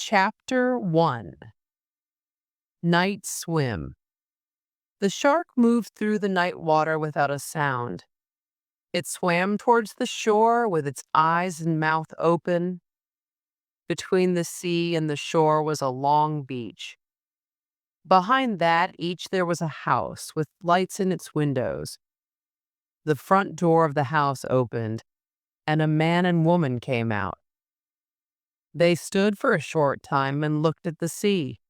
Chapter 1. Night Swim. The shark moved through the night water without a sound. It swam towards the shore with its eyes and mouth open. Between the sea and the shore was a long beach. Behind that each there was a house with lights in its windows. The front door of the house opened, and a man and woman came out. They stood for a short time and looked at the sea.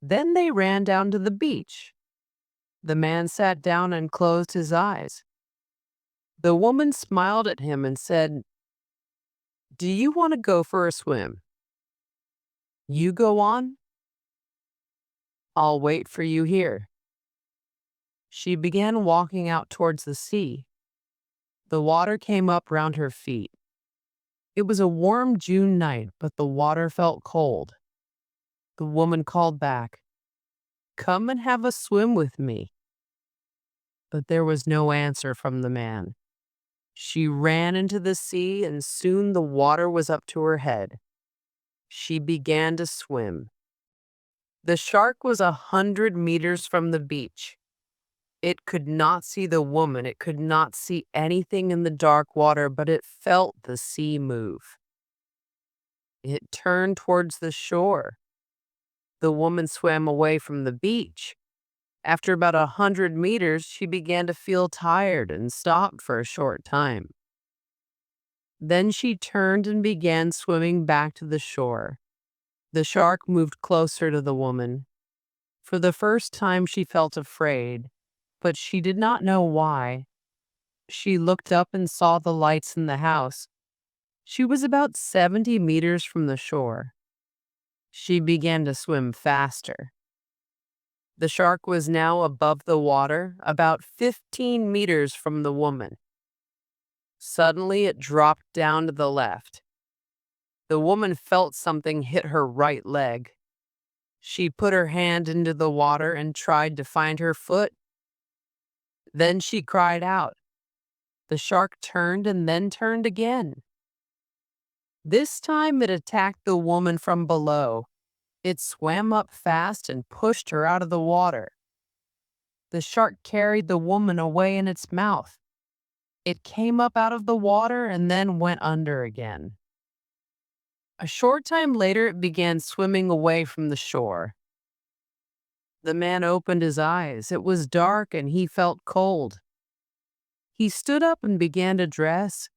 Then they ran down to the beach. The man sat down and closed his eyes. The woman smiled at him and said, "Do you want to go for a swim? You go on. I'll wait for you here." She began walking out towards the sea. The water came up round her feet. It was a warm June night, but the water felt cold. The woman called back, "Come and have a swim with me." But there was no answer from the man. She ran into the sea, and soon the water was up to her head. She began to swim. The shark was 100 meters from the beach. It could not see the woman. It could not see anything in the dark water, but it felt the sea move. It turned towards the shore. The woman swam away from the beach. After about 100 meters, she began to feel tired and stopped for a short time. Then she turned and began swimming back to the shore. The shark moved closer to the woman. For the first time, she felt afraid, but she did not know why. She looked up and saw the lights in the house. She was about 70 meters from the shore. She began to swim faster. The shark was now above the water, about 15 meters from the woman. Suddenly, it dropped down to the left. The woman felt something hit her right leg. She put her hand into the water and tried to find her foot. Then she cried out. The shark turned and then turned again. This time it attacked the woman from below. It swam up fast and pushed her out of the water. The shark carried the woman away in its mouth. It came up out of the water and then went under again. A short time later, it began swimming away from the shore. The man opened his eyes. It was dark and he felt cold. He stood up and began to dress.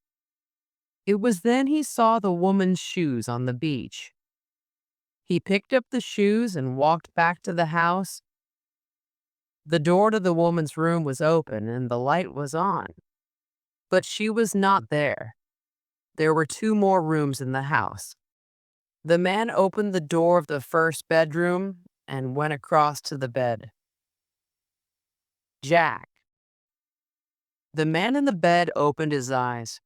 It was then he saw the woman's shoes on the beach. He picked up the shoes and walked back to the house. The door to the woman's room was open and the light was on. But she was not there. There were 2 more rooms in the house. The man opened the door of the first bedroom and went across to the bed. "Jack." The man in the bed opened his eyes.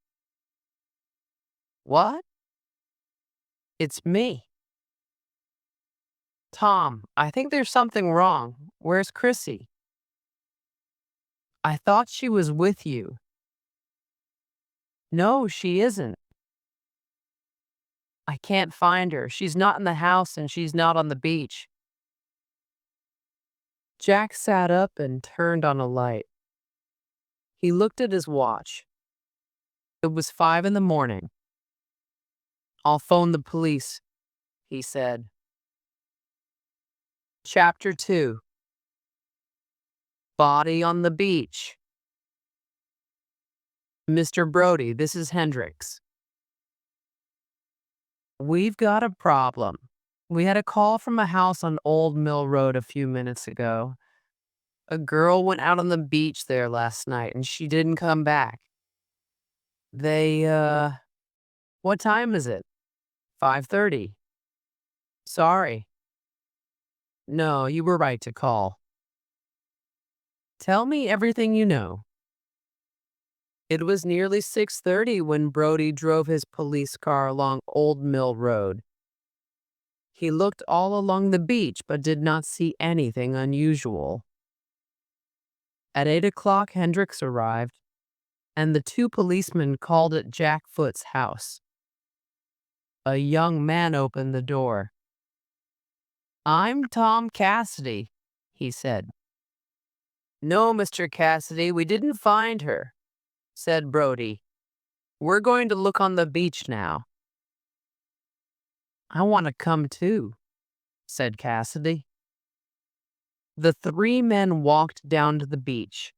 "What?" "It's me." "Tom, I think there's something wrong. Where's Chrissy?" "I thought she was with you." "No, she isn't." "I can't find her. She's not in the house and she's not on the beach." Jack sat up and turned on a light. He looked at his watch. It was 5 in the morning. "I'll phone the police," he said. Chapter 2. Body on the beach. "Mr. Brody, this is Hendricks. We've got a problem. We had a call from a house on Old Mill Road a few minutes ago. A girl went out on the beach there last night and she didn't come back. What time is it?" 5:30. "Sorry." "No, you were right to call." "Tell me everything you know." It was nearly 6:30 when Brody drove his police car along Old Mill Road. He looked all along the beach but did not see anything unusual. At 8 o'clock, Hendricks arrived, and the 2 policemen called at Jack Foot's house. A young man opened the door. "I'm Tom Cassidy," he said. "No, Mr. Cassidy, we didn't find her," said Brody. "We're going to look on the beach now." "I want to come too," said Cassidy. The three men walked down to the beach.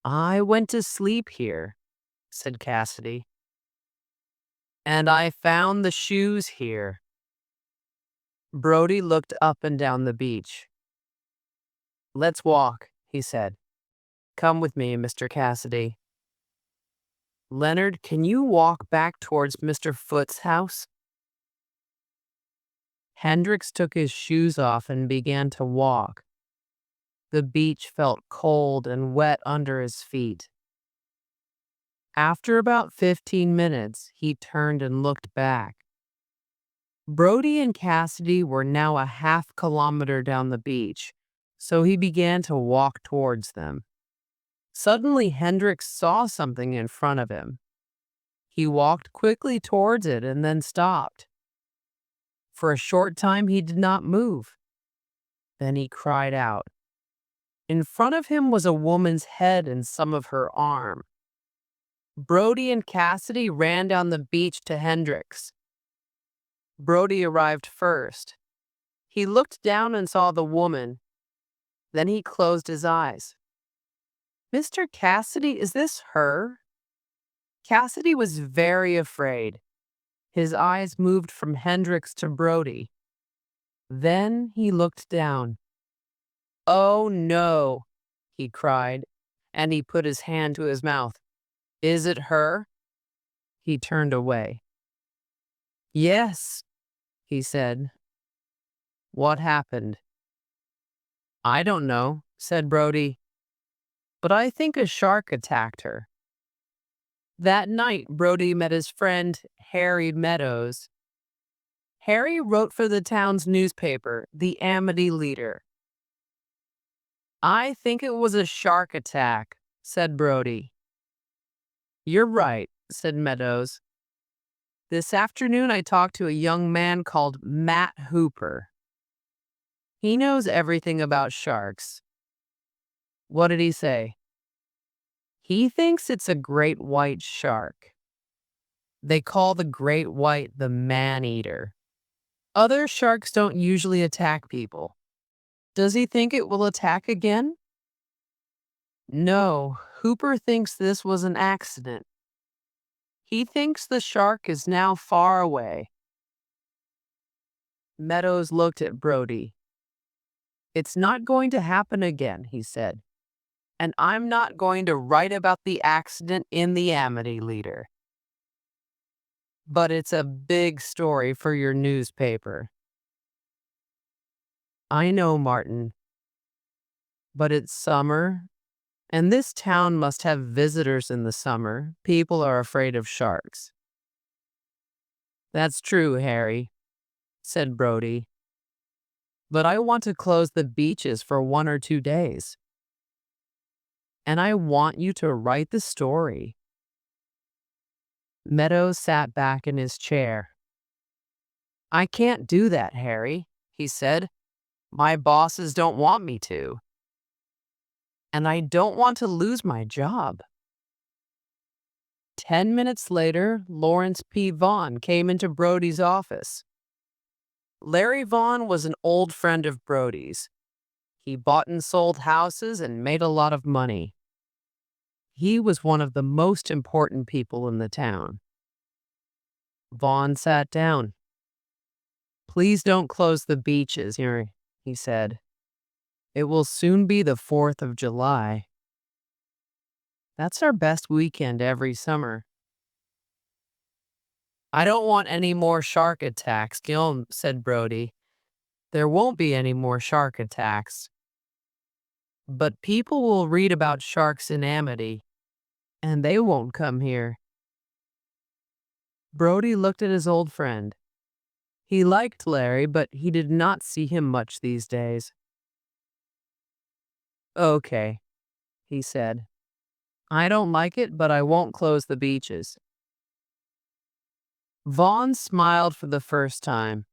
"I went to sleep here," said Cassidy. "And I found the shoes here." Brody looked up and down the beach. "Let's walk," he said. "Come with me, Mr. Cassidy." "Leonard, can you walk back towards Mr. Foot's house?" Hendricks took his shoes off and began to walk. The beach felt cold and wet under his feet. After about 15 minutes, he turned and looked back. Brody and Cassidy were now a half-kilometer down the beach, so he began to walk towards them. Suddenly, Hendricks saw something in front of him. He walked quickly towards it and then stopped. For a short time, he did not move. Then he cried out. In front of him was a woman's head and some of her arm. Brody and Cassidy ran down the beach to Hendricks. Brody arrived first. He looked down and saw the woman. Then he closed his eyes. "Mr. Cassidy, is this her?" Cassidy was very afraid. His eyes moved from Hendricks to Brody. Then he looked down. "Oh no," he cried, and he put his hand to his mouth. "Is it her?" He turned away. "Yes," he said. "What happened?" "I don't know," said Brody, "but I think a shark attacked her." That night, Brody met his friend, Harry Meadows. Harry wrote for the town's newspaper, the Amity Leader. "I think it was a shark attack," said Brody. "You're right," said Meadows. "This afternoon I talked to a young man called Matt Hooper. He knows everything about sharks." "What did he say?" "He thinks it's a great white shark. They call the great white the man-eater. Other sharks don't usually attack people. Does he think it will attack again?" "No, Hooper thinks this was an accident. He thinks the shark is now far away." Meadows looked at Brody. "It's not going to happen again," he said. "And I'm not going to write about the accident in the Amity Leader. But it's a big story for your newspaper." "I know, Martin. But it's summer, and this town must have visitors in the summer. People are afraid of sharks." "That's true, Harry," said Brody. "But I want to close the beaches for 1 or 2 days. And I want you to write the story." Meadows sat back in his chair. "I can't do that, Harry," he said. "My bosses don't want me to. And I don't want to lose my job." 10 minutes later, Lawrence P. Vaughn came into Brody's office. Larry Vaughn was an old friend of Brody's. He bought and sold houses and made a lot of money. He was one of the most important people in the town. Vaughn sat down. "Please don't close the beaches here," he said. "It will soon be the 4th of July. That's our best weekend every summer." "I don't want any more shark attacks, Gil," said Brody. "There won't be any more shark attacks. But people will read about sharks in Amity, and they won't come here." Brody looked at his old friend. He liked Larry, but he did not see him much these days. "Okay," he said. "I don't like it, but I won't close the beaches." Vaughn smiled for the first time.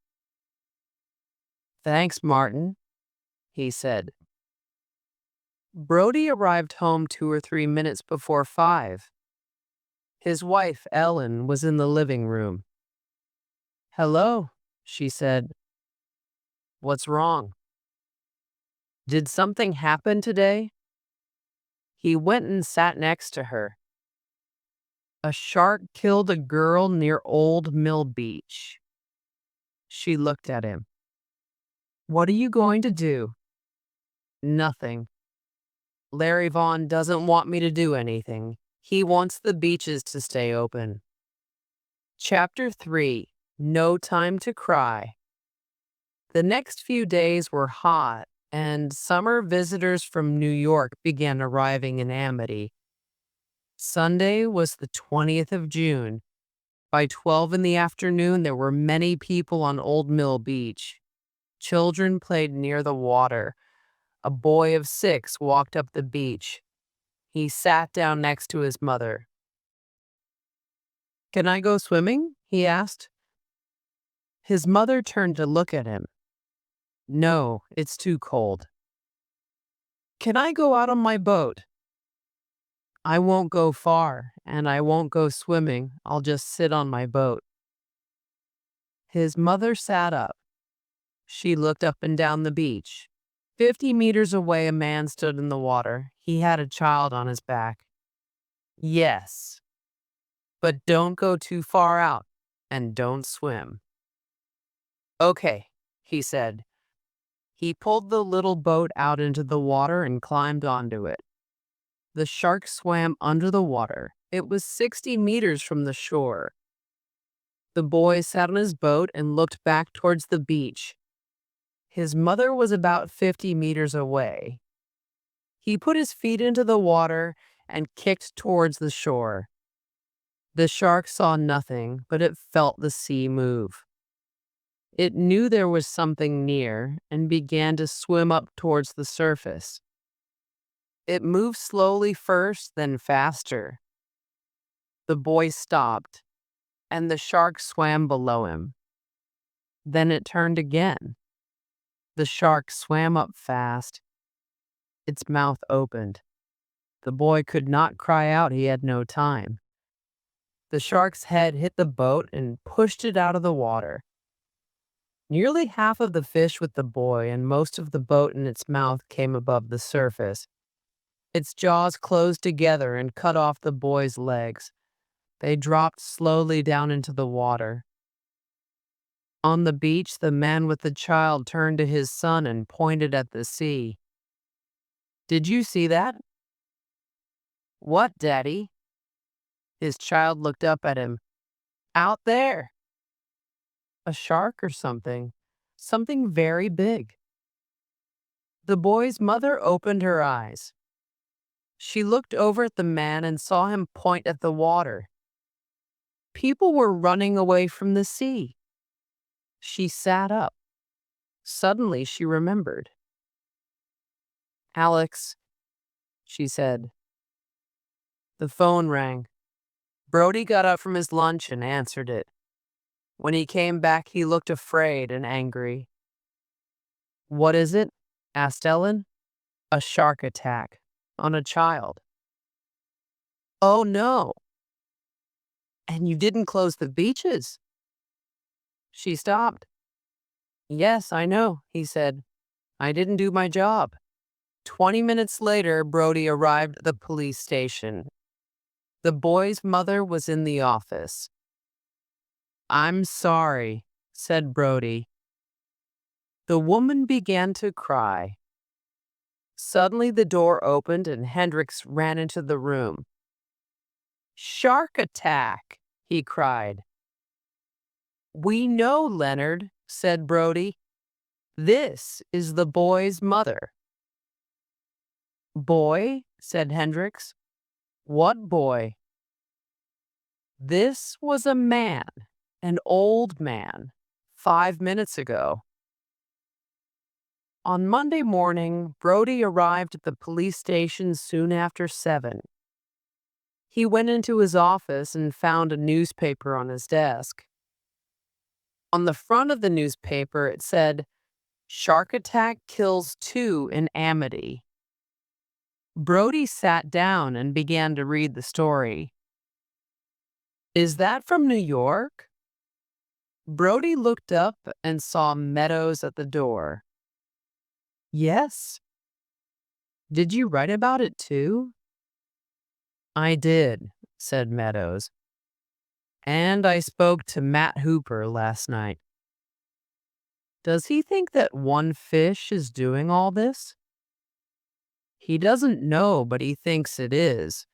"Thanks, Martin," he said. Brody arrived home 2 or 3 minutes before 5. His wife, Ellen, was in the living room. "Hello," she said. "What's wrong? Did something happen today?" He went and sat next to her. "A shark killed a girl near Old Mill Beach." She looked at him. "What are you going to do?" "Nothing. Larry Vaughn doesn't want me to do anything. He wants the beaches to stay open." Chapter 3. No Time to Cry. The next few days were hot, and summer visitors from New York began arriving in Amity. Sunday was the 20th of June. By 12 in the afternoon, there were many people on Old Mill Beach. Children played near the water. A boy of 6 walked up the beach. He sat down next to his mother. "Can I go swimming?" he asked. His mother turned to look at him. "No, it's too cold." "Can I go out on my boat?" "I won't go far, and I won't go swimming. I'll just sit on my boat." His mother sat up. She looked up and down the beach. 50 meters away, a man stood in the water. He had a child on his back. "Yes, but don't go too far out, and don't swim." "Okay," he said. He pulled the little boat out into the water and climbed onto it. The shark swam under the water. It was 60 meters from the shore. The boy sat on his boat and looked back towards the beach. His mother was about 50 meters away. He put his feet into the water and kicked towards the shore. The shark saw nothing, but it felt the sea move. It knew there was something near and began to swim up towards the surface. It moved slowly first, then faster. The boy stopped, and the shark swam below him. Then it turned again. The shark swam up fast. Its mouth opened. The boy could not cry out, he had no time. The shark's head hit the boat and pushed it out of the water. Nearly half of the fish with the boy and most of the boat in its mouth came above the surface. Its jaws closed together and cut off the boy's legs. They dropped slowly down into the water. On the beach, the man with the child turned to his son and pointed at the sea. "Did you see that?" "What, Daddy?" His child looked up at him. "Out there." "A shark or something. Something very big." The boy's mother opened her eyes. She looked over at the man and saw him point at the water. People were running away from the sea. She sat up. Suddenly, she remembered. "Alex," she said. The phone rang. Brody got up from his lunch and answered it. When he came back, he looked afraid and angry. "What is it?" asked Ellen. "A shark attack on a child." "Oh, no. And you didn't close the beaches?" She stopped. "Yes, I know," he said. "I didn't do my job." 20 minutes later, Brody arrived at the police station. The boy's mother was in the office. "I'm sorry," said Brody. The woman began to cry. Suddenly, the door opened and Hendricks ran into the room. "Shark attack!" he cried. "We know, Leonard," said Brody. "This is the boy's mother." "Boy?" said Hendricks. "What boy?" "This was a man, an old man, 5 minutes ago." On Monday morning, Brody arrived at the police station soon after 7. He went into his office and found a newspaper on his desk. On the front of the newspaper, it said, "Shark attack kills 2 in Amity." Brody sat down and began to read the story. "Is that from New York?" Brody looked up and saw Meadows at the door. "Yes." "Did you write about it too?" "I did," said Meadows. "And I spoke to Matt Hooper last night." "Does he think that one fish is doing all this?" "He doesn't know, but he thinks it is.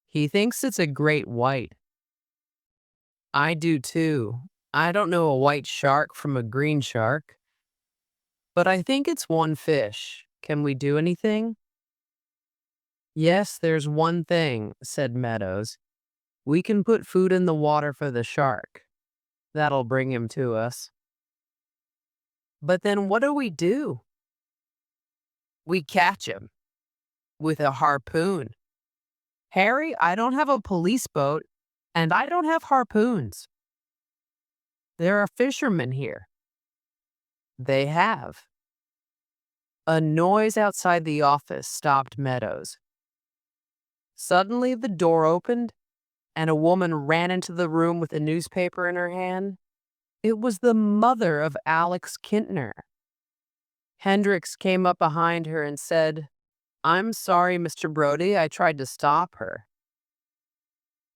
He thinks it's a great white." "I do too. I don't know a white shark from a green shark. But I think it's one fish. Can we do anything?" "Yes, there's one thing," said Meadows. "We can put food in the water for the shark. That'll bring him to us." "But then what do we do?" "We catch him with a harpoon." "Harry, I don't have a police boat, and I don't have harpoons." "There are fishermen here." "They have." A noise outside the office stopped Meadows. Suddenly, the door opened, and a woman ran into the room with a newspaper in her hand. It was the mother of Alex Kintner. Hendricks came up behind her and said, "I'm sorry, Mr. Brody, I tried to stop her."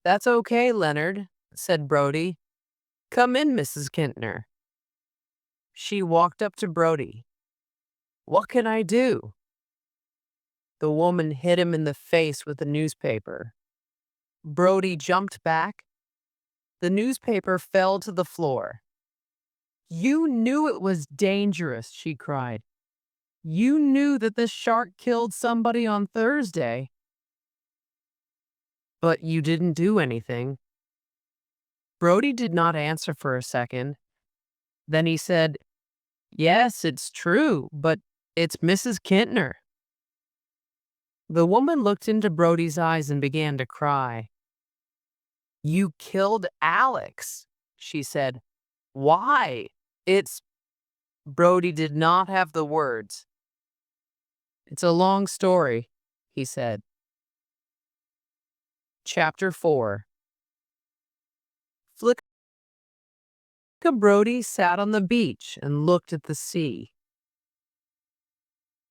"That's okay, Leonard," said Brody. "Come in, Mrs. Kintner." She walked up to Brody. "What can I do?" The woman hit him in the face with the newspaper. Brody jumped back. The newspaper fell to the floor. "You knew it was dangerous," she cried. "You knew that the shark killed somebody on Thursday. But you didn't do anything." Brody did not answer for a second. Then he said, "Yes, it's true, but it's Mrs. Kintner." The woman looked into Brody's eyes and began to cry. "You killed Alex," she said. "Why? It's—" Brody did not have the words. "It's a long story," he said. Chapter 4. Flicka Brody sat on the beach and looked at the sea.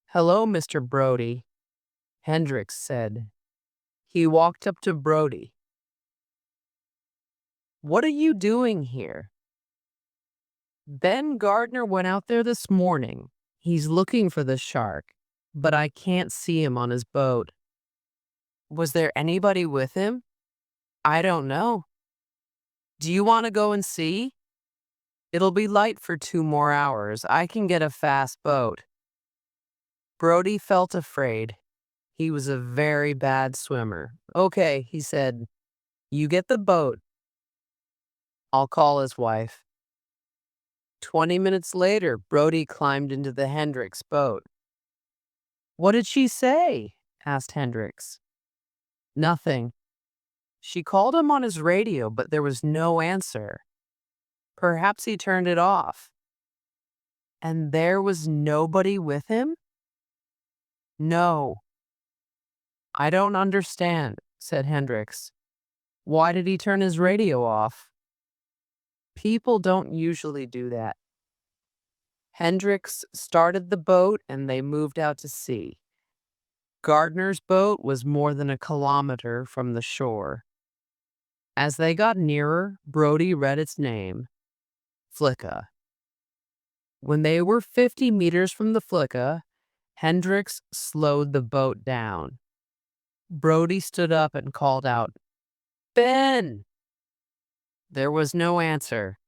"Hello, Mr. Brody," Hendricks said. He walked up to Brody. "What are you doing here?" "Ben Gardner went out there this morning. He's looking for the shark, but I can't see him on his boat." "Was there anybody with him?" "I don't know." "Do you want to go and see?" "It'll be light for 2 more hours. I can get a fast boat." Brody felt afraid. He was a very bad swimmer. "Okay," he said. "You get the boat. I'll call his wife." 20 minutes later, Brody climbed into the Hendricks boat. "What did she say?" asked Hendricks. "Nothing. She called him on his radio, but there was no answer. Perhaps he turned it off." "And there was nobody with him?" "No." "I don't understand," said Hendricks. "Why did he turn his radio off?" "People don't usually do that." Hendricks started the boat and they moved out to sea. Gardner's boat was more than a kilometer from the shore. As they got nearer, Brody read its name, Flicka. When they were 50 meters from the Flicka, Hendricks slowed the boat down. Brody stood up and called out, "Ben!" There was no answer.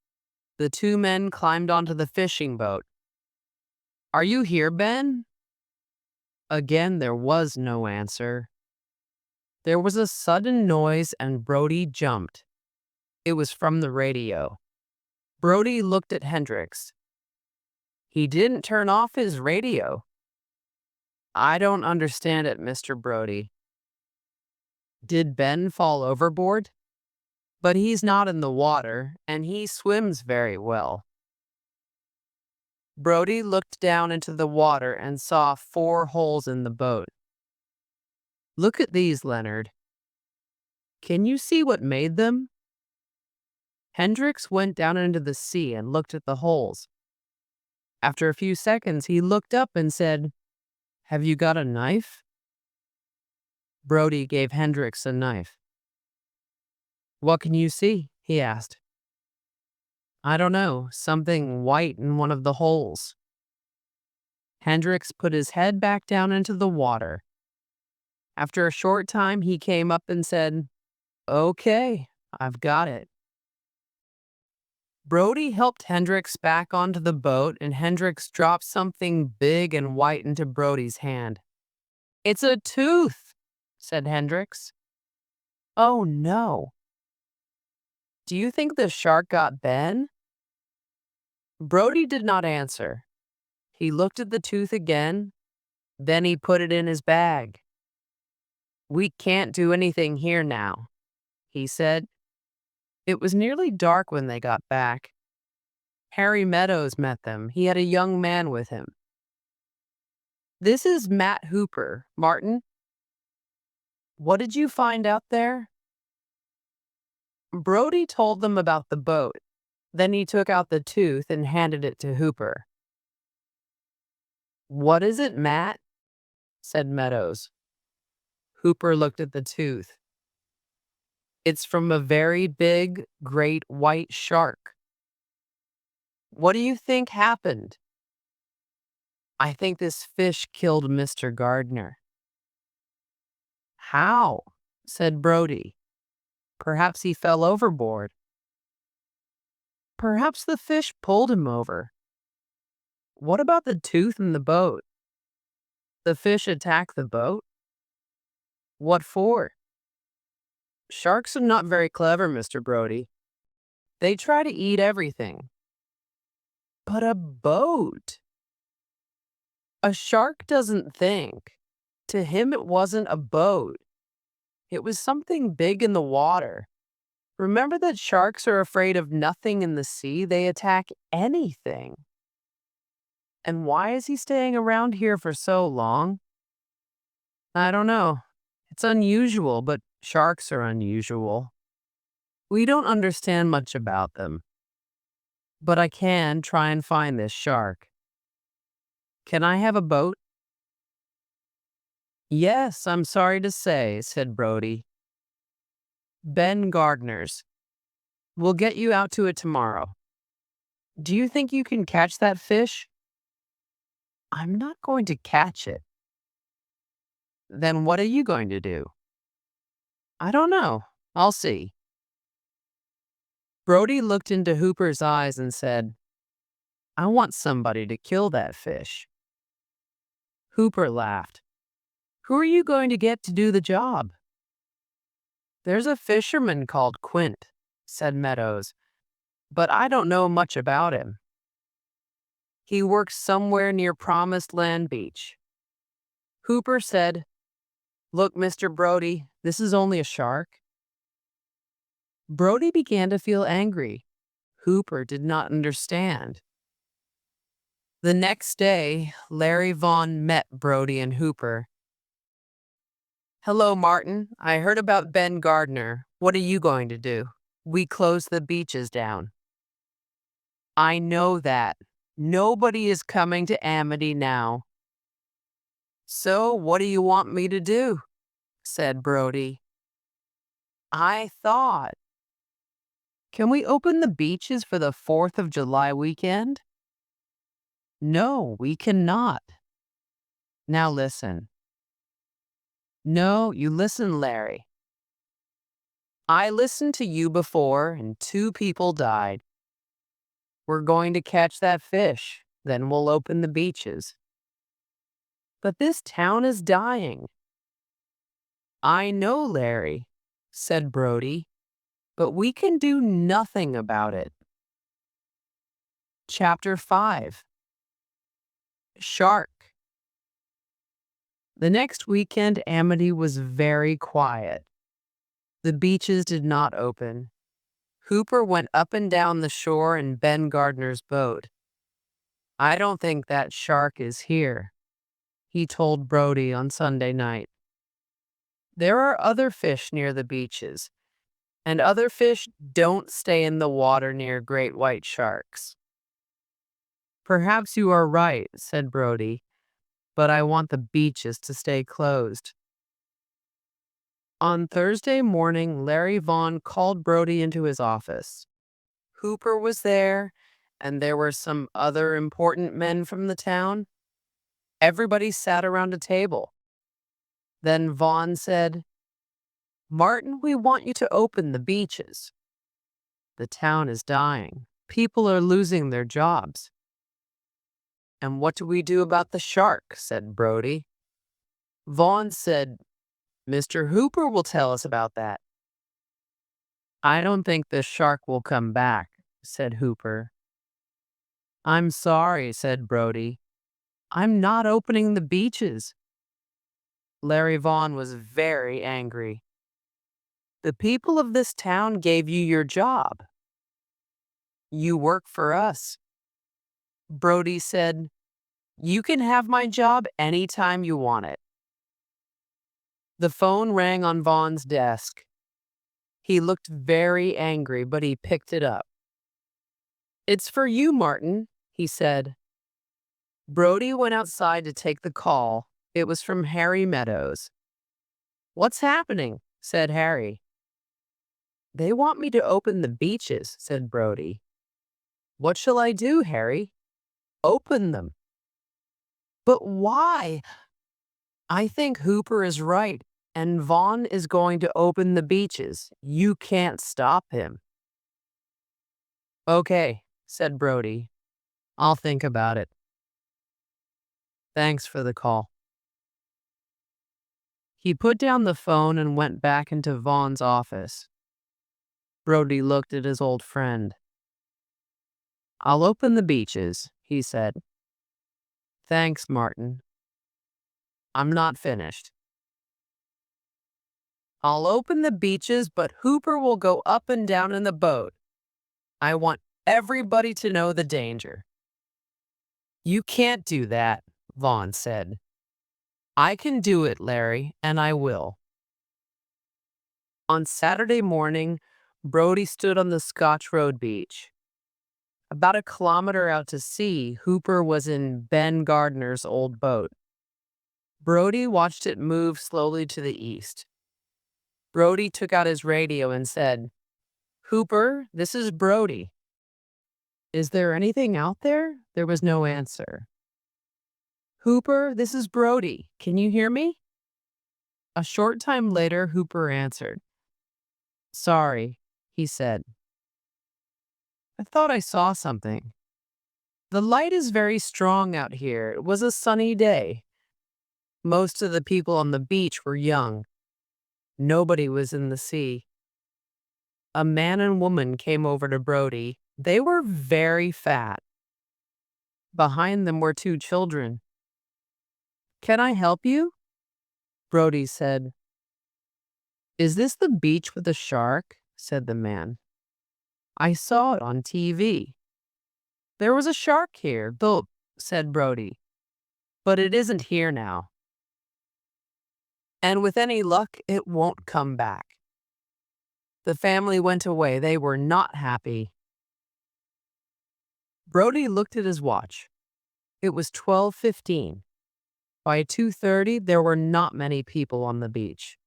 The 2 men climbed onto the fishing boat. "Are you here, Ben?" Again, there was no answer. There was a sudden noise and Brody jumped. It was from the radio. Brody looked at Hendricks. He didn't turn off his radio. "I don't understand it, Mr. Brody." "Did Ben fall overboard?" but he's not in the water, and he swims very well. Brody looked down into the water and saw 4 holes in the boat. Look at these, Leonard. Can you see what made them? Hendricks went down into the sea and looked at the holes. After a few seconds, he looked up and said, "Have you got a knife?" Brody gave Hendricks a knife. "What can you see?" he asked. "I don't know, something white in one of the holes." Hendricks put his head back down into the water. After a short time, he came up and said, "Okay, I've got it." Brody helped Hendricks back onto the boat, and Hendricks dropped something big and white into Brody's hand. "It's a tooth," said Hendricks. "Oh no. Do you think the shark got Ben?" Brody did not answer. He looked at the tooth again, then he put it in his bag. "We can't do anything here now," he said. It was nearly dark when they got back. Harry Meadows met them. He had a young man with him. "This is Matt Hooper, Martin. What did you find out there?" Brody told them about the boat. Then he took out the tooth and handed it to Hooper. "What is it, Matt?" said Meadows. Hooper looked at the tooth. "It's from a very big, great white shark." "What do you think happened?" "I think this fish killed Mr. Gardner." "How?" said Brody. "Perhaps he fell overboard." "Perhaps the fish pulled him over." "What about the tooth in the boat?" "The fish attacked the boat." "What for?" "Sharks are not very clever, Mr. Brody. They try to eat everything." "But a boat! A shark doesn't think. To him, it wasn't a boat. It was something big in the water. Remember that sharks are afraid of nothing in the sea. They attack anything." "And why is he staying around here for so long?" "I don't know. It's unusual, but sharks are unusual. We don't understand much about them. But I can try and find this shark. Can I have a boat?" "Yes, I'm sorry to say," said Brody. "Ben Gardner's. We'll get you out to it tomorrow. Do you think you can catch that fish?" "I'm not going to catch it." "Then what are you going to do?" "I don't know. I'll see." Brody looked into Hooper's eyes and said, "I want somebody to kill that fish." Hooper laughed. "Who are you going to get to do the job?" "There's a fisherman called Quint," said Meadows, "but I don't know much about him. He works somewhere near Promised Land Beach." Hooper said, "Look, Mr. Brody, this is only a shark." Brody began to feel angry. Hooper did not understand. The next day, Larry Vaughn met Brody and Hooper. "Hello, Martin. I heard about Ben Gardner. What are you going to do?" "We closed the beaches down." "I know that. Nobody is coming to Amity now." "So what do you want me to do?" said Brody. "I thought, can we open the beaches for the 4th of July weekend?" "No, we cannot." "Now listen." "No, you listen, Larry. I listened to you before, and 2 people died. We're going to catch that fish, then we'll open the beaches." "But this town is dying." "I know, Larry," said Brody, "but we can do nothing about it." Chapter 5. Shark. The next weekend, Amity was very quiet. The beaches did not open. Hooper went up and down the shore in Ben Gardner's boat. "I don't think that shark is here," he told Brody on Sunday night. "There are other fish near the beaches, and other fish don't stay in the water near great white sharks." "Perhaps you are right," said Brody, "but I want the beaches to stay closed." On Thursday morning, Larry Vaughn called Brody into his office. Hooper was there, and there were some other important men from the town. Everybody sat around a table. Then Vaughn said, "Martin, we want you to open the beaches. The town is dying. People are losing their jobs." "And what do we do about the shark?" said Brody. Vaughn said, "Mr. Hooper will tell us about that." "I don't think the shark will come back," said Hooper. "I'm sorry," said Brody. "I'm not opening the beaches." Larry Vaughn was very angry. "The people of this town gave you your job. You work for us." Brody said, "You can have my job anytime you want it." The phone rang on Vaughn's desk. He looked very angry, but he picked it up. "It's for you, Martin," he said. Brody went outside to take the call. It was from Harry Meadows. "What's happening?" said Harry. "They want me to open the beaches," said Brody. "What shall I do, Harry?" "Open them." "But why?" "I think Hooper is right, and Vaughn is going to open the beaches. You can't stop him." "Okay," said Brody. "I'll think about it. Thanks for the call." He put down the phone and went back into Vaughn's office. Brody looked at his old friend. "I'll open the beaches," he said. "Thanks, Martin. I'm not finished. I'll open the beaches, but Hooper will go up and down in the boat. I want everybody to know the danger." "You can't do that," Vaughn said. "I can do it, Larry, and I will." On Saturday morning, Brody stood on the Scotch Road beach. About a kilometer out to sea, Hooper was in Ben Gardner's old boat. Brody watched it move slowly to the east. Brody took out his radio and said, "Hooper, this is Brody." "Is there anything out there?" There was no answer. "Hooper, this is Brody. Can you hear me?" A short time later, Hooper answered. "Sorry," he said. "I thought I saw something. The light is very strong out here. It was a sunny day. Most of the people on the beach were young. Nobody was in the sea." A man and woman came over to Brody. They were very fat. Behind them were two children. "Can I help you?" Brody said. "Is this the beach with the shark?" said the man. "I saw it on TV." "There was a shark here, though," said Brody. "But it isn't here now. And with any luck, it won't come back." The family went away. They were not happy. Brody looked at his watch. It was 12:15. By 2:30, there were not many people on the beach.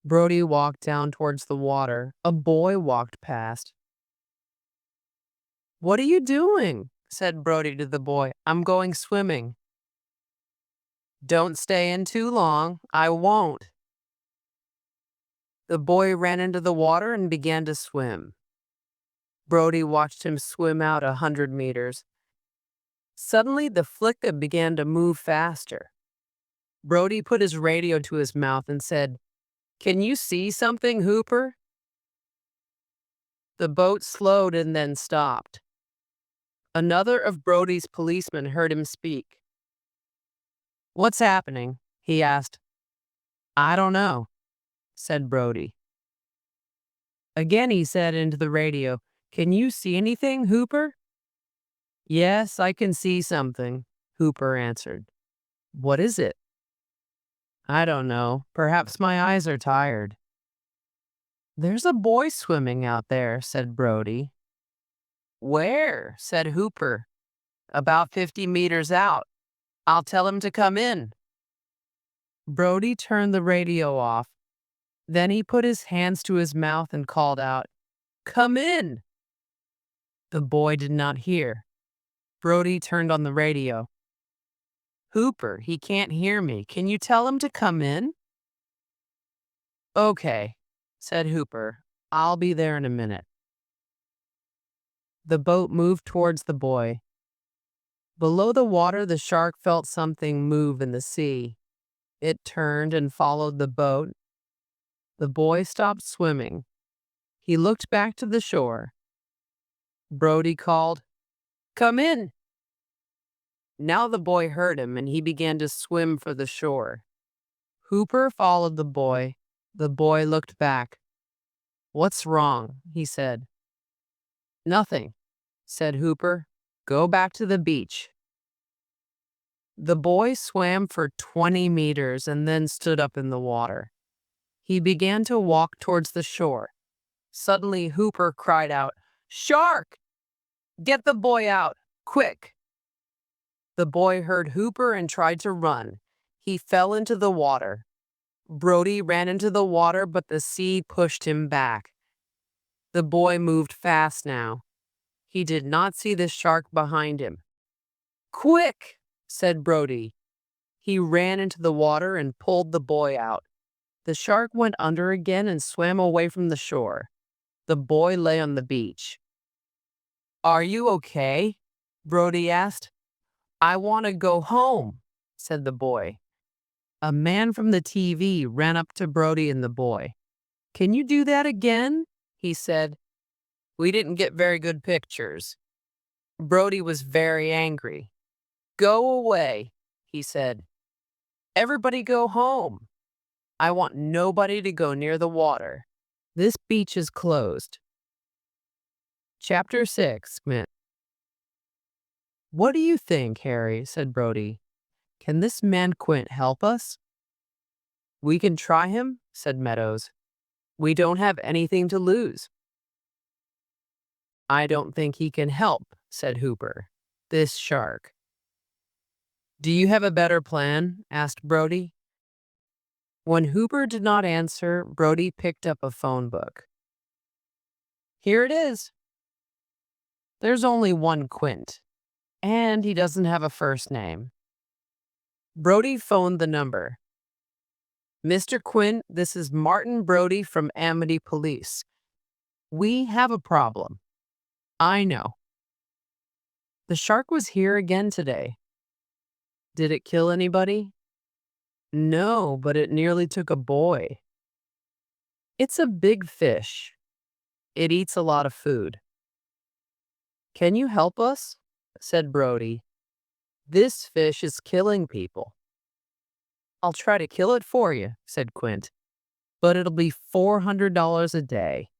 Brody walked down towards the water. A boy walked past. "What are you doing?" said Brody to the boy. "I'm going swimming." "Don't stay in too long." "I won't." The boy ran into the water and began to swim. Brody watched him swim out 100 meters. Suddenly, the flicka began to move faster. Brody put his radio to his mouth and said, "Can you see something, Hooper?" The boat slowed and then stopped. Another of Brody's policemen heard him speak. "What's happening?" he asked. "I don't know," said Brody. Again, he said into the radio, "Can you see anything, Hooper?" "Yes, I can see something," Hooper answered. "What is it?" "I don't know. Perhaps my eyes are tired." "There's a boy swimming out there," said Brody. "Where?" said Hooper. "About 50 meters out. I'll tell him to come in." Brody turned the radio off. Then he put his hands to his mouth and called out, "Come in!" The boy did not hear. Brody turned on the radio. "Hooper, he can't hear me. Can you tell him to come in?" "Okay," said Hooper. "I'll be there in a minute." The boat moved towards the boy. Below the water, the shark felt something move in the sea. It turned and followed the boat. The boy stopped swimming. He looked back to the shore. Brody called, "Come in." Now the boy heard him and he began to swim for the shore. Hooper followed the boy. The boy looked back. "What's wrong?" he said. "Nothing," said Hooper. "Go back to the beach." The boy swam for 20 meters and then stood up in the water. He began to walk towards the shore. Suddenly, Hooper cried out, "Shark! Get the boy out, quick!" The boy heard Hooper and tried to run. He fell into the water. Brody ran into the water, but the sea pushed him back. The boy moved fast now. He did not see the shark behind him. "Quick!" said Brody. He ran into the water and pulled the boy out. The shark went under again and swam away from the shore. The boy lay on the beach. "Are you okay?" Brody asked. "I want to go home," said the boy. A man from the TV ran up to Brody and the boy. "Can you do that again?" he said. "We didn't get very good pictures." Brody was very angry. "Go away," he said. "Everybody go home. I want nobody to go near the water. This beach is closed." Chapter 6. "What do you think, Harry?" said Brody. "Can this man Quint help us?" "We can try him," said Meadows. "We don't have anything to lose." "I don't think he can help," said Hooper. "This shark." "Do you have a better plan?" asked Brody. When Hooper did not answer, Brody picked up a phone book. "Here it is. There's only one Quint, and he doesn't have a first name." Brody phoned the number. "Mr. Quint, this is Martin Brody from Amity Police. We have a problem." "I know." "The shark was here again today." "Did it kill anybody?" "No, but it nearly took a boy." "It's a big fish. It eats a lot of food." "Can you help us?" said Brody. "This fish is killing people." "I'll try to kill it for you," said Quint, "but it'll be $400 a day."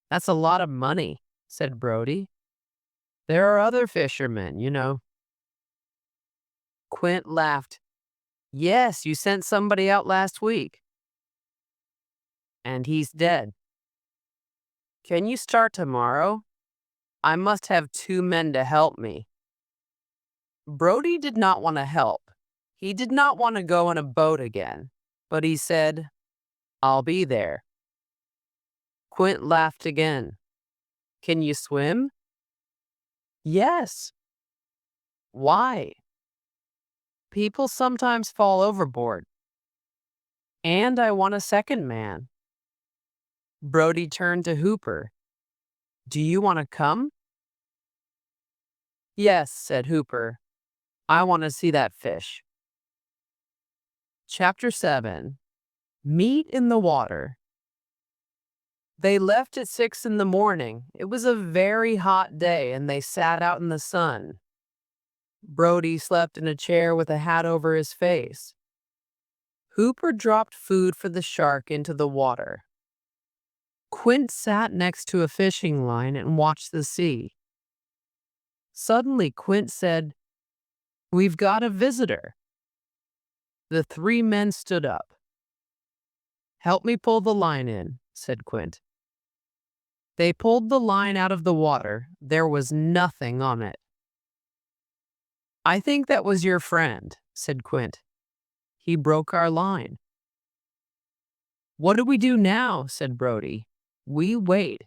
"That's a lot of money," said Brody. "There are other fishermen, you know." Quint laughed. "Yes, you sent somebody out last week." "And he's dead." "Can you start tomorrow? I must have 2 men to help me." Brody did not want to help. He did not want to go in a boat again, but he said, "I'll be there." Quint laughed again. "Can you swim?" "Yes." "Why?" "People sometimes fall overboard." "And I want a second man." Brody turned to Hooper. "Do you want to come?" "Yes," said Hooper. "I want to see that fish." Chapter 7. Meat in the Water. They left at 6 in the morning. It was a very hot day, and they sat out in the sun. Brody slept in a chair with a hat over his face. Hooper dropped food for the shark into the water. Quint sat next to a fishing line and watched the sea. Suddenly, Quint said, "We've got a visitor." The three men stood up. "Help me pull the line in," said Quint. They pulled the line out of the water. There was nothing on it. "I think that was your friend," said Quint. "He broke our line." "What do we do now?" said Brody. "We wait.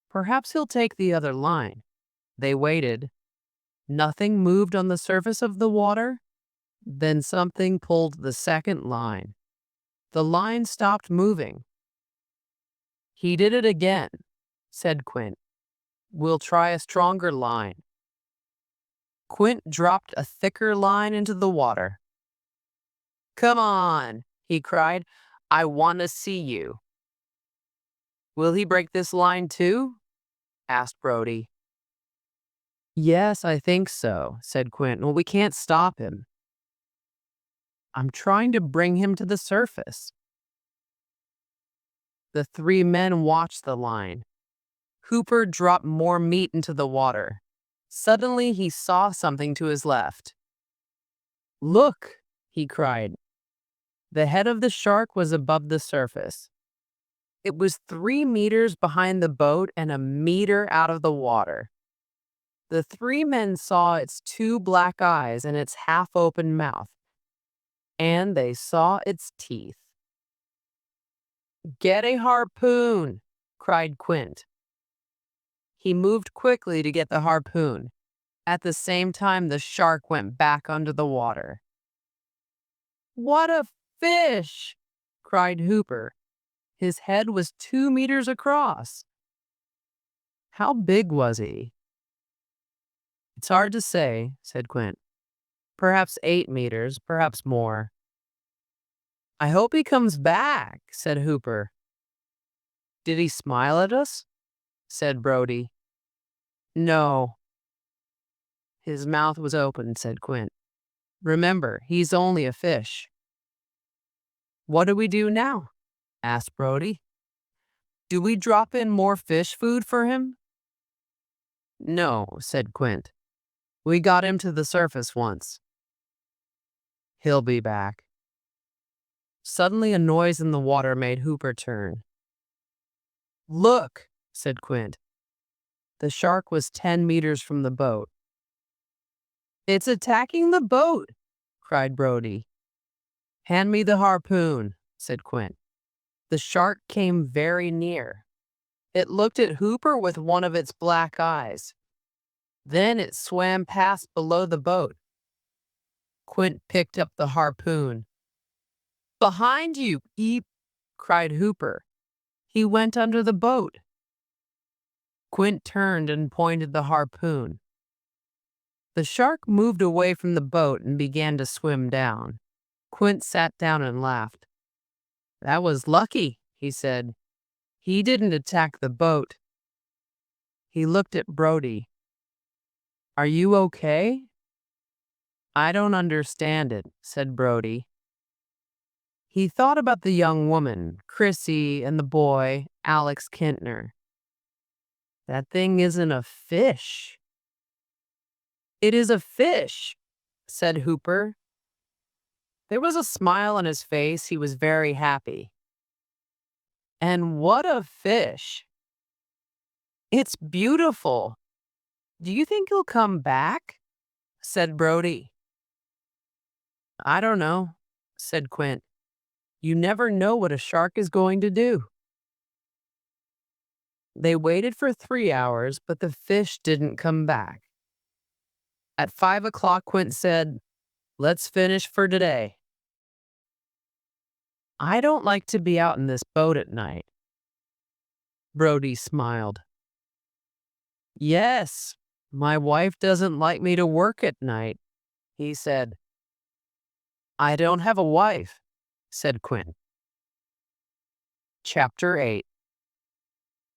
Perhaps he'll take the other line." They waited. Nothing moved on the surface of the water. Then something pulled the second line. The line stopped moving. "He did it again," said Quint. "We'll try a stronger line." Quint dropped a thicker line into the water. "Come on," he cried. "I want to see you." "Will he break this line too?" asked Brody. "Yes, I think so," said Quint. "Well, we can't stop him." "I'm trying to bring him to the surface." The three men watched the line. Hooper dropped more meat into the water. Suddenly, he saw something to his left. "Look!" he cried. The head of the shark was above the surface. It was 3 meters behind the boat and a meter out of the water. The three men saw its two black eyes and its half-open mouth, and they saw its teeth. "Get a harpoon!" cried Quint. He moved quickly to get the harpoon. At the same time, the shark went back under the water. "What a fish!" cried Hooper. His head was 2 meters across. "How big was he?" "It's hard to say," said Quint. "Perhaps 8 meters, perhaps more." "I hope he comes back," said Hooper. "Did he smile at us?" said Brody. "No." "His mouth was open," said Quint. "Remember, he's only a fish." "What do we do now?" asked Brody. "Do we drop in more fish food for him?" "No," said Quint. "We got him to the surface once. He'll be back." Suddenly a noise in the water made Hooper turn. "Look," said Quint. The shark was 10 meters from the boat. "It's attacking the boat!" cried Brody. "Hand me the harpoon," said Quint. The shark came very near. It looked at Hooper with one of its black eyes. Then it swam past below the boat. Quint picked up the harpoon. "Behind you, Eep!" cried Hooper. He went under the boat. Quint turned and pointed the harpoon. The shark moved away from the boat and began to swim down. Quint sat down and laughed. "That was lucky," he said. "He didn't attack the boat." He looked at Brody. "Are you okay?" "I don't understand it," said Brody. He thought about the young woman, Chrissy, and the boy, Alex Kintner. "That thing isn't a fish." "It is a fish," said Hooper. There was a smile on his face. He was very happy. "And what a fish! It's beautiful. Do you think he'll come back?" said Brody. "I don't know," said Quint. "You never know what a shark is going to do." They waited for 3 hours, but the fish didn't come back. At 5 o'clock, Quint said, "Let's finish for today." "I don't like to be out in this boat at night." Brody smiled. "Yes, my wife doesn't like me to work at night," he said. "I don't have a wife," said Quint. Chapter 8.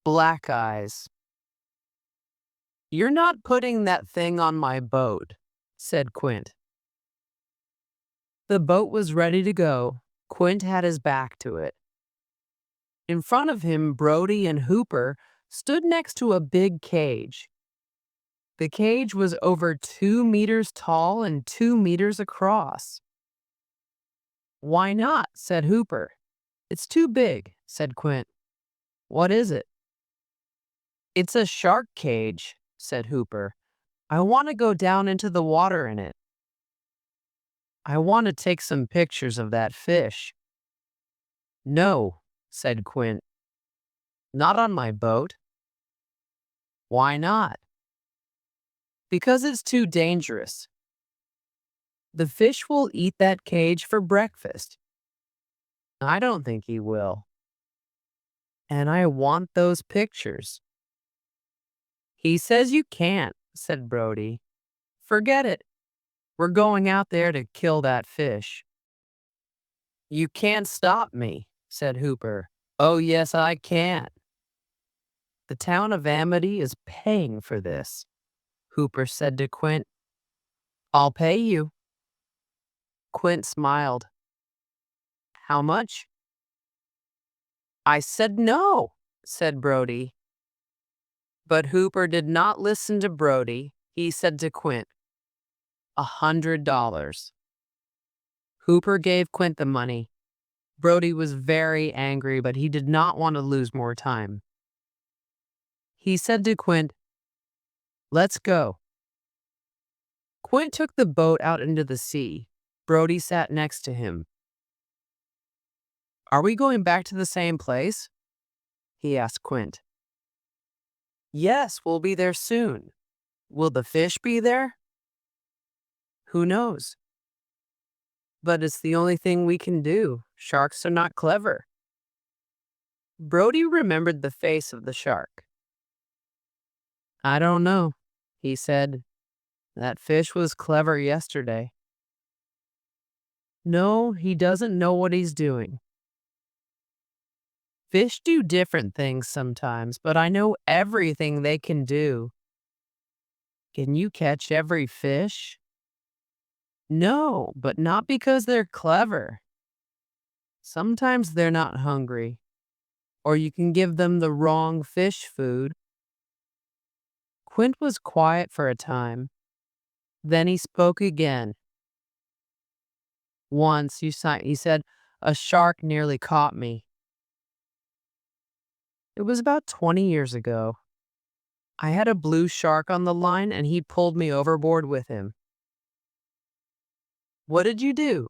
Black Eyes. "You're not putting that thing on my boat," said Quint. The boat was ready to go. Quint had his back to it. In front of him, Brody and Hooper stood next to a big cage. The cage was over 2 meters tall and 2 meters across. "Why not?" said Hooper. "It's too big," said Quint. "What is it?" "It's a shark cage," said Hooper. "I want to go down into the water in it. I want to take some pictures of that fish." "No," said Quint. "Not on my boat." "Why not?" "Because it's too dangerous. The fish will eat that cage for breakfast." "I don't think he will." "And I want those pictures." "He says you can't," said Brody. "Forget it. We're going out there to kill that fish." "You can't stop me," said Hooper. "Oh, yes, I can. The town of Amity is paying for this," Hooper said to Quint. "I'll pay you." Quint smiled. "How much?" "I said no," said Brody. But Hooper did not listen to Brody. He said to Quint, $100. Hooper gave Quint the money. Brody was very angry, but he did not want to lose more time. He said to Quint, "Let's go." Quint took the boat out into the sea. Brody sat next to him. "Are we going back to the same place?" he asked Quint. "Yes, we'll be there soon." "Will the fish be there?" "Who knows? But it's the only thing we can do. Sharks are not clever." Brody remembered the face of the shark. "I don't know," he said. "That fish was clever yesterday." "No, he doesn't know what he's doing." "Fish do different things sometimes, but I know everything they can do." "Can you catch every fish?" "No, but not because they're clever. Sometimes they're not hungry, or you can give them the wrong fish food." Quint was quiet for a time. Then he spoke again. "Once, he said, a shark nearly caught me. It was about 20 years ago. I had a blue shark on the line and he pulled me overboard with him." "What did you do?"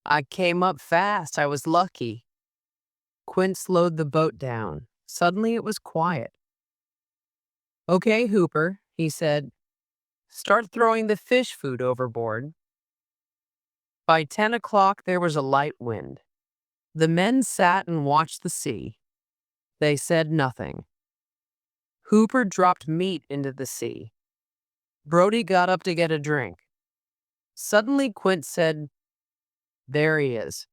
"I came up fast. I was lucky." Quint slowed the boat down. Suddenly it was quiet. "Okay, Hooper," he said. "Start throwing the fish food overboard." By 10 o'clock there was a light wind. The men sat and watched the sea. They said nothing. Hooper dropped meat into the sea. Brody got up to get a drink. Suddenly Quint said, "There he is."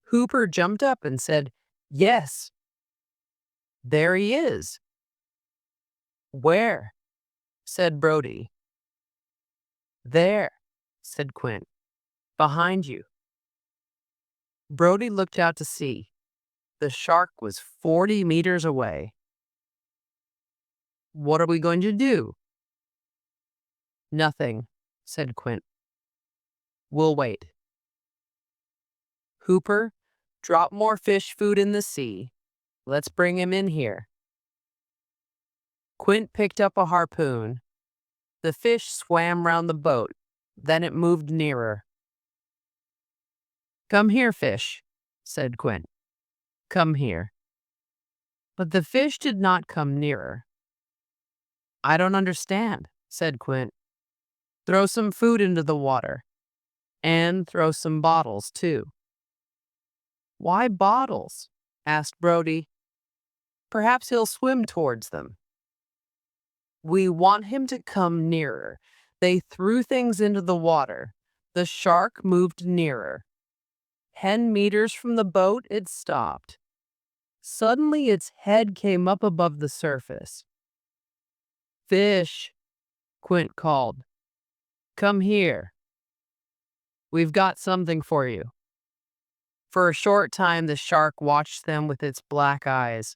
Hooper jumped up and said, "Yes, there he is." "Where?" said Brody. "There," said Quint. "Behind you." Brody looked out to sea. The shark was 40 meters away. "What are we going to do?" "Nothing," said Quint. "We'll wait." "Hooper, drop more fish food in the sea. Let's bring him in here." Quint picked up a harpoon. The fish swam round the boat. Then it moved nearer. "Come here, fish," said Quint. "Come here." But the fish did not come nearer. "I don't understand," said Quint. "Throw some food into the water. And throw some bottles, too." "Why bottles?" asked Brody. "Perhaps he'll swim towards them." "We want him to come nearer." They threw things into the water. The shark moved nearer. 10 meters from the boat, it stopped. Suddenly, its head came up above the surface. "Fish," Quint called. "Come here. We've got something for you." For a short time, the shark watched them with its black eyes.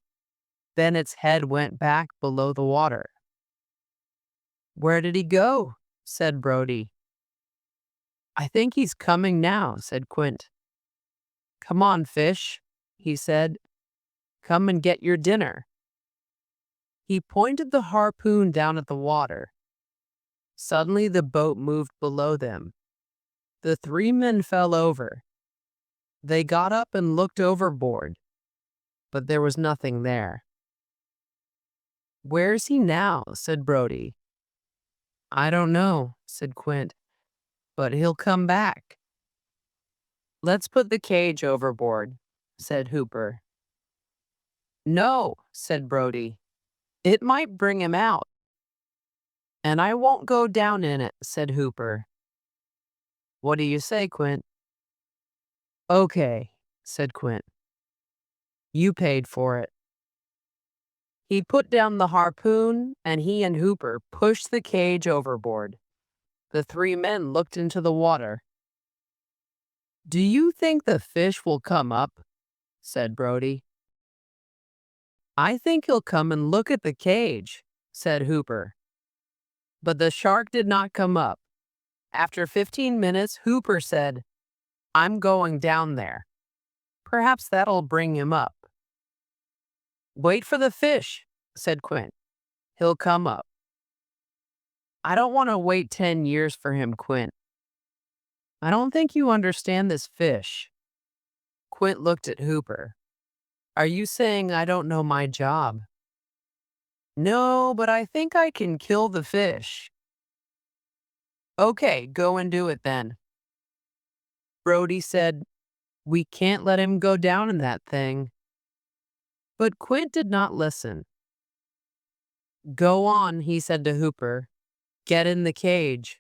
Then its head went back below the water. "Where did he go?" said Brody. "I think he's coming now," said Quint. "Come on, fish," he said. "Come and get your dinner." He pointed the harpoon down at the water. Suddenly, the boat moved below them. The three men fell over. They got up and looked overboard, but there was nothing there. "Where's he now?" said Brody. "I don't know," said Quint, "but he'll come back." "Let's put the cage overboard," said Hooper. "No," said Brody. "It might bring him out." "And I won't go down in it," said Hooper. "What do you say, Quint?" "Okay," said Quint. "You paid for it." He put down the harpoon, and he and Hooper pushed the cage overboard. The three men looked into the water. "Do you think the fish will come up?" said Brody. "I think he'll come and look at the cage," said Hooper. But the shark did not come up. After 15 minutes, Hooper said, "I'm going down there. Perhaps that'll bring him up." "Wait for the fish," said Quint. "He'll come up." "I don't want to wait 10 years for him, Quint." "I don't think you understand this fish." Quint looked at Hooper. "Are you saying I don't know my job?" "No, but I think I can kill the fish." "Okay, go and do it then." Brody said, "We can't let him go down in that thing." But Quint did not listen. "Go on," he said to Hooper. "Get in the cage."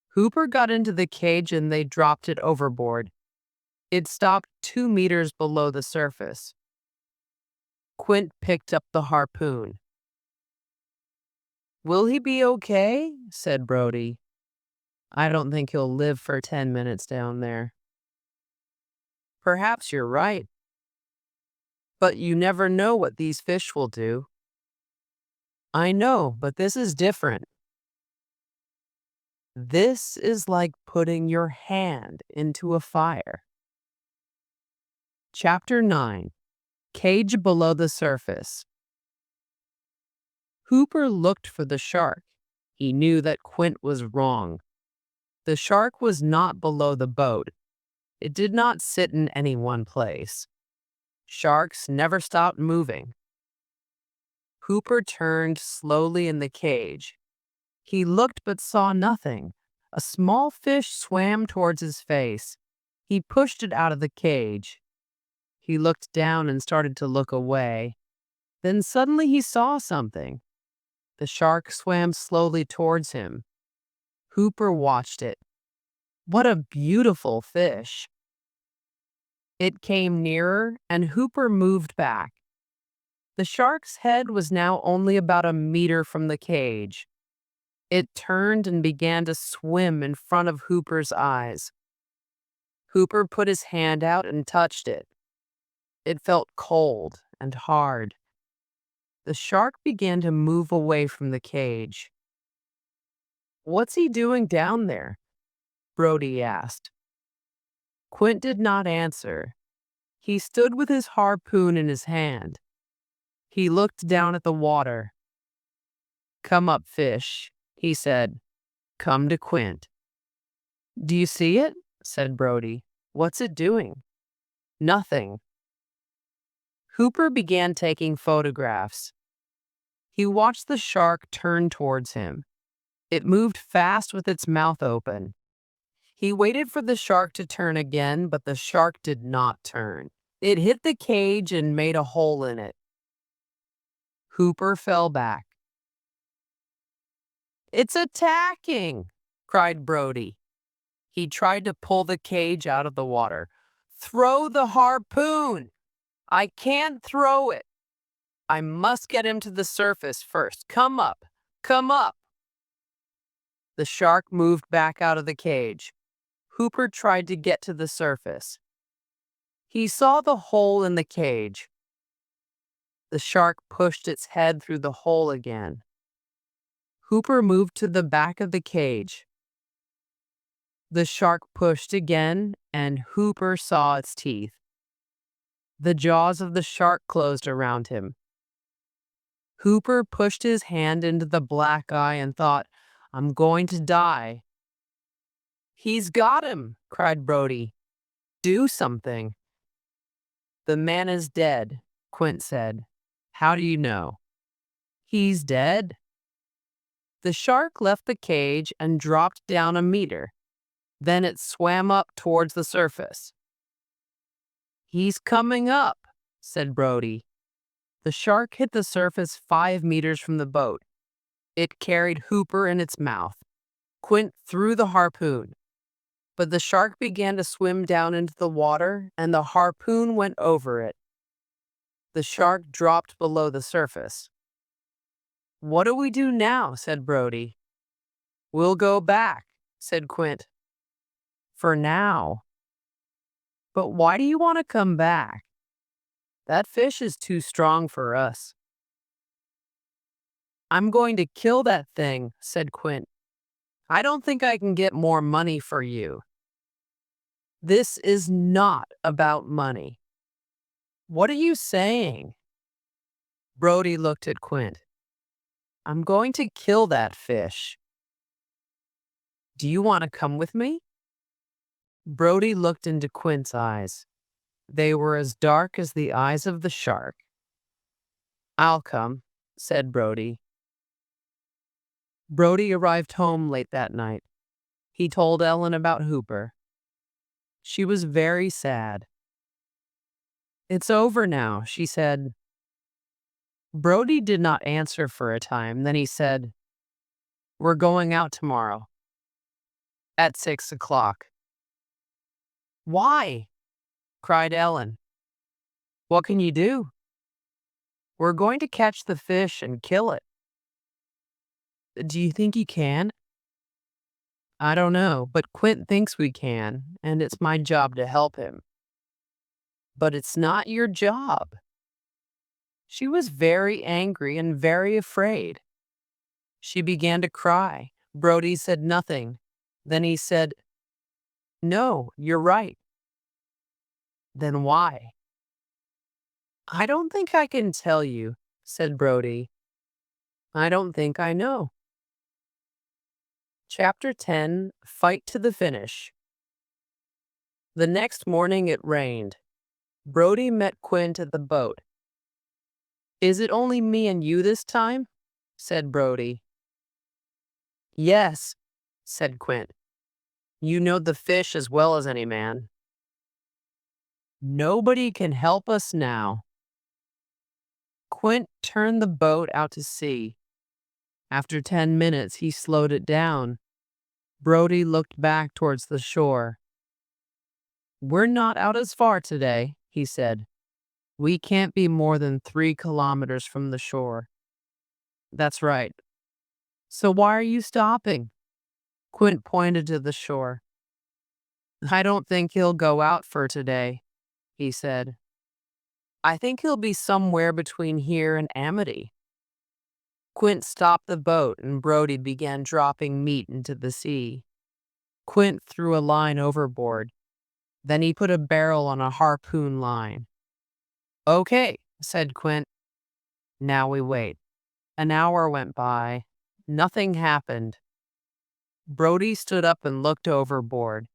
Hooper got into the cage and they dropped it overboard. It stopped 2 meters below the surface. Quint picked up the harpoon. "Will he be okay?" said Brody. "I don't think he'll live for 10 minutes down there." "Perhaps you're right. But you never know what these fish will do." "I know, but this is different." "This is like putting your hand into a fire." Chapter 9. Cage Below the Surface. Hooper looked for the shark. He knew that Quint was wrong. The shark was not below the boat. It did not sit in any one place. Sharks never stopped moving. Hooper turned slowly in the cage. He looked but saw nothing. A small fish swam towards his face. He pushed it out of the cage. He looked down and started to look away. Then suddenly he saw something. The shark swam slowly towards him. Hooper watched it. What a beautiful fish! It came nearer, and Hooper moved back. The shark's head was now only about a meter from the cage. It turned and began to swim in front of Hooper's eyes. Hooper put his hand out and touched it. It felt cold and hard. The shark began to move away from the cage. "What's he doing down there?" Brody asked. Quint did not answer. He stood with his harpoon in his hand. He looked down at the water. "Come up, fish," he said. "Come to Quint." "Do you see it?" said Brody. "What's it doing?" "Nothing." Hooper began taking photographs. He watched the shark turn towards him. It moved fast with its mouth open. He waited for the shark to turn again, but the shark did not turn. It hit the cage and made a hole in it. Hooper fell back. "It's attacking!" cried Brody. He tried to pull the cage out of the water. "Throw the harpoon!" "I can't throw it. I must get him to the surface first. Come up! Come up!" The shark moved back out of the cage. Hooper tried to get to the surface. He saw the hole in the cage. The shark pushed its head through the hole again. Hooper moved to the back of the cage. The shark pushed again, and Hooper saw its teeth. The jaws of the shark closed around him. Hooper pushed his hand into the black eye and thought, "I'm going to die." "He's got him," cried Brody. "Do something." "The man is dead," Quint said. "How do you know?" "He's dead." The shark left the cage and dropped down a meter. Then it swam up towards the surface. "He's coming up," said Brody. The shark hit the surface 5 meters from the boat. It carried Hooper in its mouth. Quint threw the harpoon, but the shark began to swim down into the water, and the harpoon went over it. The shark dropped below the surface. "What do we do now?" said Brody. "We'll go back," said Quint. "For now." "But why do you want to come back? That fish is too strong for us." "I'm going to kill that thing," said Quint. "I don't think I can get more money for you." "This is not about money." "What are you saying?" Brody looked at Quint. "I'm going to kill that fish. Do you want to come with me?" Brody looked into Quint's eyes. They were as dark as the eyes of the shark. "I'll come," said Brody. Brody arrived home late that night. He told Ellen about Hooper. She was very sad. "It's over now," she said. Brody did not answer for a time. Then he said, "We're going out tomorrow at 6 o'clock." "Why?" cried Ellen. "What can you do?" "We're going to catch the fish and kill it." "Do you think you can?" "I don't know, but Quint thinks we can, and it's my job to help him." "But it's not your job." She was very angry and very afraid. She began to cry. Brody said nothing. Then he said, "No, you're right." "Then why?" "I don't think I can tell you," said Brody. "I don't think I know." Chapter 10, Fight to the Finish. The next morning it rained. Brody met Quint at the boat. "Is it only me and you this time?" said Brody. "Yes," said Quint. "You know the fish as well as any man." "Nobody can help us now." Quint turned the boat out to sea. After 10 minutes, he slowed it down. Brody looked back towards the shore. "We're not out as far today," he said. "We can't be more than 3 kilometers from the shore." "That's right." "So why are you stopping?" Quint pointed to the shore. "I don't think he'll go out for today," he said. "I think he'll be somewhere between here and Amity." Quint stopped the boat and Brody began dropping meat into the sea. Quint threw a line overboard. Then he put a barrel on a harpoon line. "Okay," said Quint. Now we wait. An hour went by. Nothing happened. Brody stood up and looked overboard.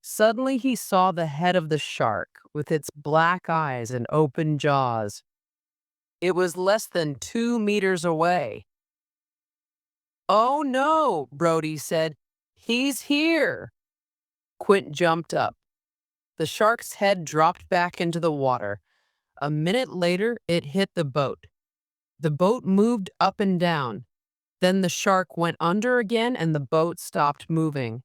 Suddenly he saw the head of the shark with its black eyes and open jaws. It was less than 2 meters away. "Oh no," Brody said. "He's here." Quint jumped up. The shark's head dropped back into the water. A minute later, it hit the boat. The boat moved up and down. Then the shark went under again and the boat stopped moving.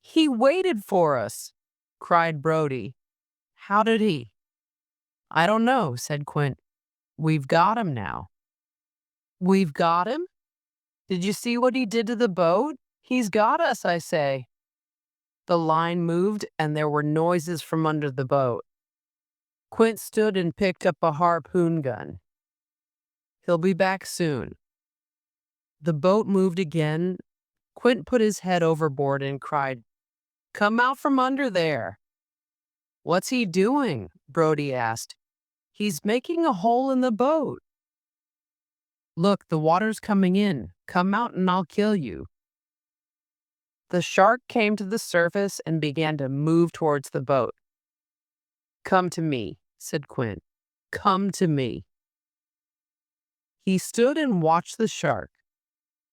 "He waited for us," cried Brody. "How did he?" "I don't know," said Quint. "We've got him now." "We've got him? Did you see what he did to the boat? He's got us, I say." The line moved and there were noises from under the boat. Quint stood and picked up a harpoon gun. He'll be back soon. The boat moved again. Quint put his head overboard and cried, "Come out from under there." "What's he doing?" Brody asked. "He's making a hole in the boat." "Look, the water's coming in. Come out and I'll kill you." The shark came to the surface and began to move towards the boat. "Come to me," said Quint. "Come to me." He stood and watched the shark.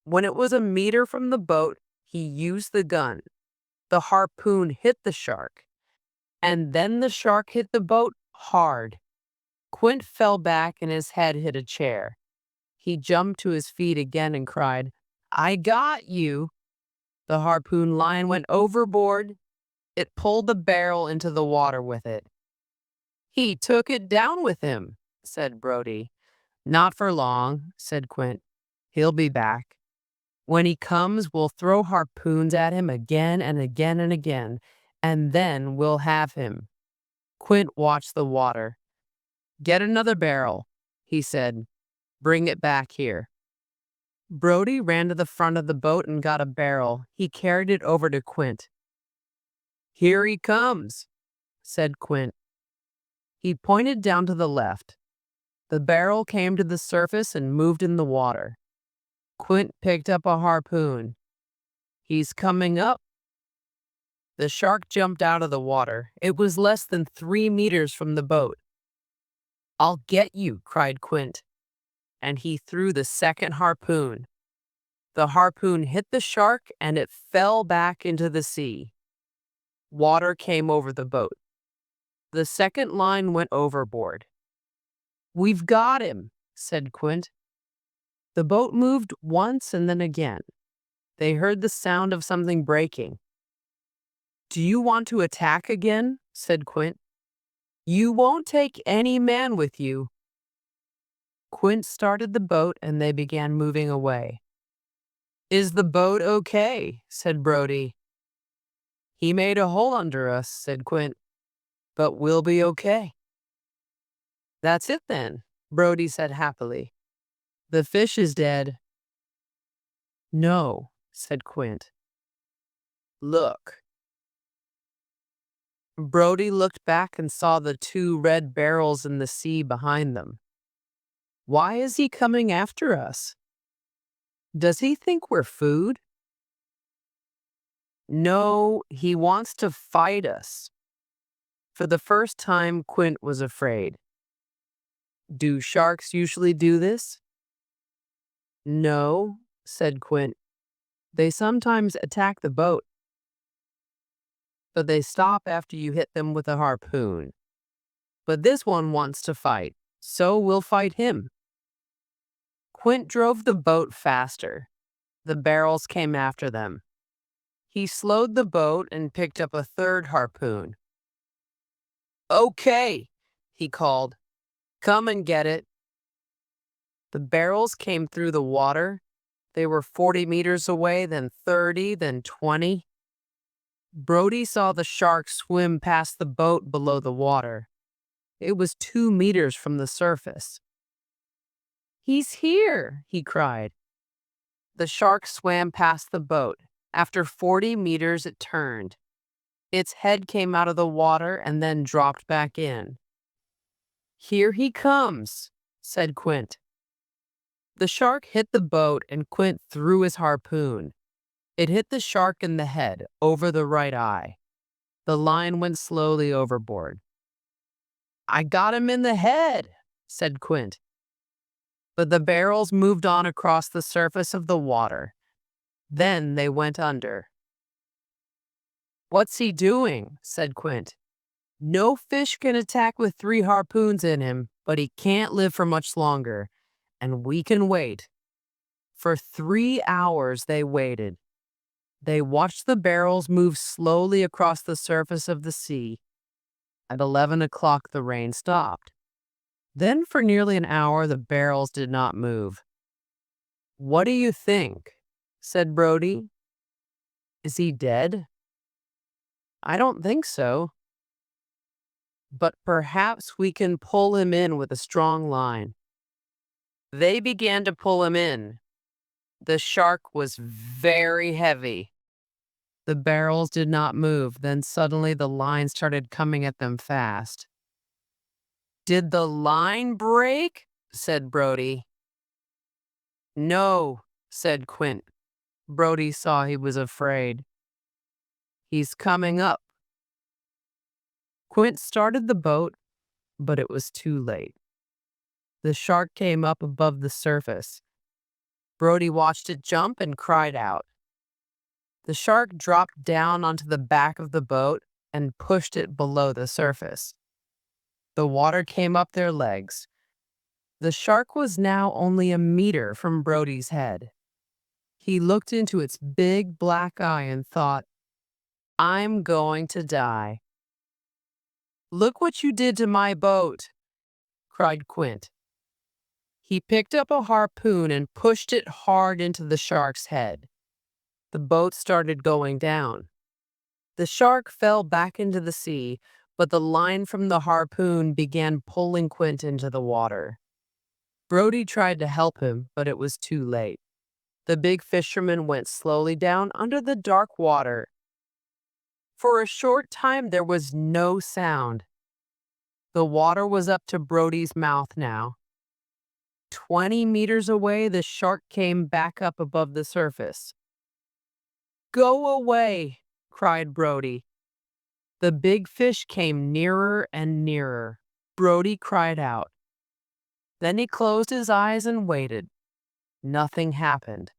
When it was a meter from the boat, he used the gun. The harpoon hit the shark, and then the shark hit the boat hard. Quint fell back and his head hit a chair. He jumped to his feet again and cried, "I got you." The harpoon line went overboard. It pulled the barrel into the water with it. "He took it down with him," said Brody. "Not for long," said Quint. "He'll be back. When he comes, we'll throw harpoons at him again and again and again, and then we'll have him." Quint watched the water. "Get another barrel," he said. "Bring it back here." Brody ran to the front of the boat and got a barrel. He carried it over to Quint. "Here he comes," said Quint. He pointed down to the left. The barrel came to the surface and moved in the water. Quint picked up a harpoon. "He's coming up." The shark jumped out of the water. It was less than 3 meters from the boat. "I'll get you," cried Quint, and he threw the second harpoon. The harpoon hit the shark and it fell back into the sea. Water came over the boat. The second line went overboard. "We've got him," said Quint. The boat moved once and then again. They heard the sound of something breaking. "Do you want to attack again?" said Quint. "You won't take any man with you." Quint started the boat and they began moving away. "Is the boat okay?" said Brody. "He made a hole under us," said Quint, "but we'll be okay." "That's it then," Brody said happily. "The fish is dead." "No," said Quint. "Look." Brody looked back and saw the 2 red barrels in the sea behind them. "Why is he coming after us? Does he think we're food?" "No, he wants to fight us." For the first time, Quint was afraid. "Do sharks usually do this?" "No," said Quint. "They sometimes attack the boat, but they stop after you hit them with a harpoon. But this one wants to fight, so we'll fight him." Quint drove the boat faster. The barrels came after them. He slowed the boat and picked up a third harpoon. "Okay," he called. "Come and get it." The barrels came through the water. They were 40 meters away, then 30, then 20. Brody saw the shark swim past the boat below the water. It was 2 meters from the surface. "He's here," he cried. The shark swam past the boat. After 40 meters, it turned. Its head came out of the water and then dropped back in. "Here he comes," said Quint. The shark hit the boat and Quint threw his harpoon. It hit the shark in the head, over the right eye. The line went slowly overboard. "I got him in the head," said Quint. But the barrels moved on across the surface of the water. Then they went under. "What's he doing?" said Quint. "No fish can attack with 3 harpoons in him, but he can't live for much longer, and we can wait." For 3 hours they waited. They watched the barrels move slowly across the surface of the sea. At 11 o'clock the rain stopped. Then for nearly an hour the barrels did not move. "What do you think?" said Brody. "Is he dead?" I don't think so, but perhaps we can pull him in with a strong line. They began to pull him in. The shark was very heavy. The barrels did not move. Then suddenly the line started coming at them fast. Did the line break? Said Brody. No, said Quint. Brody saw he was afraid. He's coming up. Quint started the boat, but it was too late. The shark came up above the surface. Brody watched it jump and cried out. The shark dropped down onto the back of the boat and pushed it below the surface. The water came up their legs. The shark was now only a meter from Brody's head. He looked into its big black eye and thought, I'm going to die. Look what you did to my boat, cried Quint. He picked up a harpoon and pushed it hard into the shark's head. The boat started going down. The shark fell back into the sea, but the line from the harpoon began pulling Quint into the water. Brody tried to help him, but it was too late. The big fisherman went slowly down under the dark water. For a short time, there was no sound. The water was up to Brody's mouth now. 20 meters away, the shark came back up above the surface. Go away, cried Brody. The big fish came nearer and nearer. Brody cried out. Then he closed his eyes and waited. Nothing happened.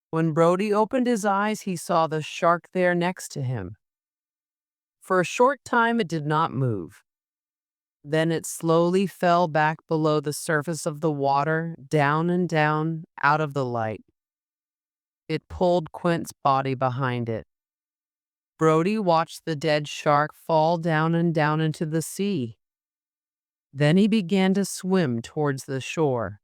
When Brody opened his eyes, he saw the shark there next to him. For a short time, it did not move. Then it slowly fell back below the surface of the water, down and down, out of the light. It pulled Quint's body behind it. Brody watched the dead shark fall down and down into the sea. Then he began to swim towards the shore.